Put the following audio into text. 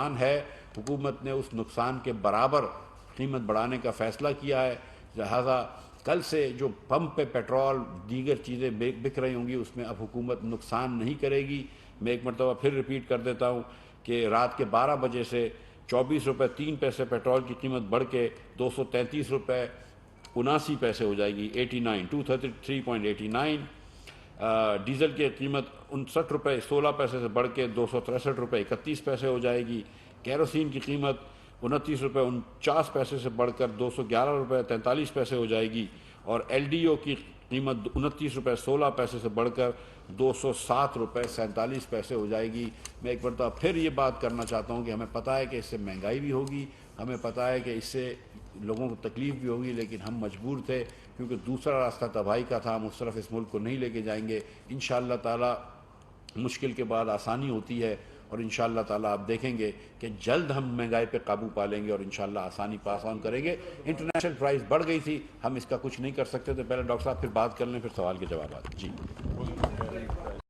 نقصان ہے، حکومت نے اس نقصان کے برابر قیمت بڑھانے کا فیصلہ کیا ہے، لہذا کل سے جو پمپ پہ پیٹرول دیگر چیزیں بک رہی ہوں گی اس میں اب حکومت نقصان نہیں کرے گی۔ میں ایک مرتبہ پھر ریپیٹ کر دیتا ہوں کہ رات کے 12 بجے سے 24 روپے 3 پیسے پیٹرول کی قیمت بڑھ کے 233 روپے 79 پیسے ہو جائے گی، 233.89۔ ڈیزل کی قیمت 59 روپے 16 پیسے سے بڑھ کے 263 روپے 31 پیسے ہو جائے گی۔ کیروسین کی قیمت 29 روپے 49 پیسے سے بڑھ کر 211 روپے 43 پیسے ہو جائے گی، اور ایل ڈی او کی قیمت 29 روپے 16 پیسے سے بڑھ کر 207 روپے 47 پیسے ہو جائے گی۔ میں ایک مرتبہ پھر یہ بات کرنا چاہتا ہوں کہ ہمیں پتہ ہے کہ اس سے مہنگائی بھی ہوگی، ہمیں پتہ ہے کہ اس سے لوگوں کو تکلیف بھی ہوگی، لیکن ہم مجبور تھے کیونکہ دوسرا راستہ تباہی کا تھا، ہم اس طرف اس ملک کو نہیں لے کے جائیں گے۔ انشاءاللہ تعالی مشکل کے بعد آسانی ہوتی ہے، اور انشاءاللہ تعالی آپ دیکھیں گے کہ جلد ہم مہنگائی پہ قابو پا لیں گے اور انشاءاللہ آسانی پاس آن کریں گے۔ انٹرنیشنل پرائز بڑھ گئی تھی، ہم اس کا کچھ نہیں کر سکتے تھے۔ پہلے ڈاکٹر صاحب پھر بات کر لیں، پھر سوال کے جوابات۔ جی